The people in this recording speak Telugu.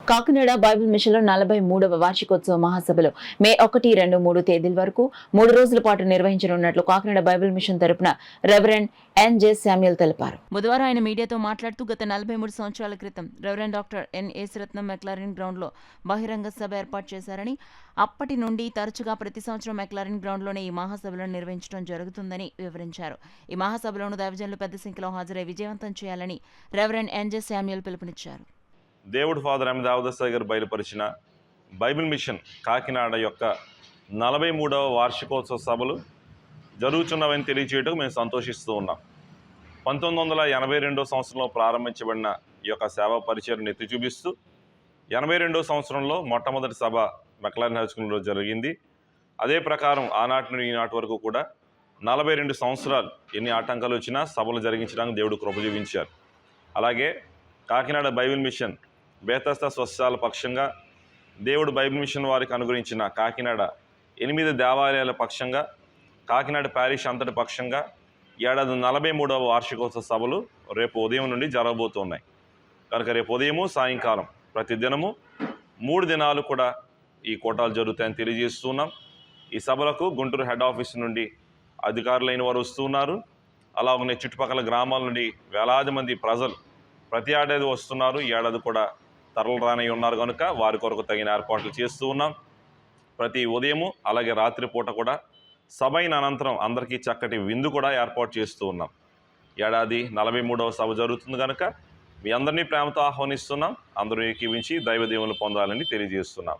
కాకినాడ బైబిల్ మిషన్లో 43వ వార్షికోత్సవ మహాసభలు మే 1, 2, 3 తేదీల వరకు 3 రోజుల పాటు నిర్వహించనున్నట్లు కాకినాడ బైబిల్ మిషన్ తరపున రెవరెండ్ ఎన్.జె. శామ్యూల్ తెలిపారు. బుధవారం ఆయన మీడియాతో మాట్లాడుతూ గత 43 సంవత్సరాల క్రితం reverend doctor N. Yesuratnam McLaurin గ్రౌండ్లో బహిరంగ సభ ఏర్పాటు చేశారని, అప్పటి నుండి తరచుగా ప్రతి సంవత్సరం మెక్లారిన్ గ్రౌండ్లోనే ఈ మహాసభలను నిర్వహించడం జరుగుతుందని వివరించారు. ఈ మహాసభలోను దైవజనులు పెద్ద సంఖ్యలో హాజరై విజయవంతం చేయాలని రెవరెండ్ ఎన్.జె. శామ్యూల్ పిలుపునిచ్చారు. దేవుడు ఫాదర్ ఎం. దావుదసాయి గారు బయలుపరిచిన బైబిల్ మిషన్ కాకినాడ యొక్క 43వ వార్షికోత్సవ సభలు జరుగుతున్నవని తెలియచేయటం మేము సంతోషిస్తూ ఉన్నాం. 1982 సంవత్సరంలో ప్రారంభించబడిన ఈ యొక్క సేవా పరిచయం ఎత్తి చూపిస్తూ 82 సంవత్సరంలో మొట్టమొదటి సభ మెక్లారిన్ హై స్కూల్లో జరిగింది. అదే ప్రకారం ఆనాటి నుండి ఈనాటి వరకు కూడా 42 సంవత్సరాలు ఎన్ని ఆటంకాలు వచ్చినా సభలు జరిగించడానికి దేవుడు కృప చూపించారు. అలాగే కాకినాడ బైబిల్ మిషన్ బేతస్త స్వస్థాల పక్షంగా దేవుడు బైబిల్ మిషన్ వారికి అనుగ్రహించిన కాకినాడ 8 దేవాలయాల పక్షంగా కాకినాడ ప్యారిష్ అంతటి పక్షంగా ఏడాది 43వ వార్షికోత్సవ సభలు రేపు ఉదయం నుండి జరగబోతున్నాయి. కనుక రేపు ఉదయము సాయంకాలం ప్రతి దినము 3 దినాలు కూడా ఈ కూటాలు జరుగుతాయని తెలియజేస్తున్నాం. ఈ సభలకు గుంటూరు హెడ్ ఆఫీస్ నుండి అధికారులైన వారు వస్తున్నారు. అలాగనే చుట్టుపక్కల గ్రామాల నుండి వేలాది మంది ప్రజలు ప్రతి ఏడాది వస్తున్నారు. ఈ ఏడాది కూడా తరలి రాని ఉన్నారు కనుక వారి కొరకు తగిన ఏర్పాట్లు చేస్తూ ఉన్నాం. ప్రతి ఉదయము అలాగే రాత్రిపూట కూడా సభ అయిన అనంతరం అందరికీ చక్కటి విందు కూడా ఏర్పాటు చేస్తూ ఉన్నాం. ఏడాది 43వ సభ జరుగుతుంది కనుక మీ అందరినీ ప్రేమతో ఆహ్వానిస్తున్నాం. అందరూ ఏకీవించి దైవ దీవెనలు పొందాలని తెలియజేస్తున్నాం.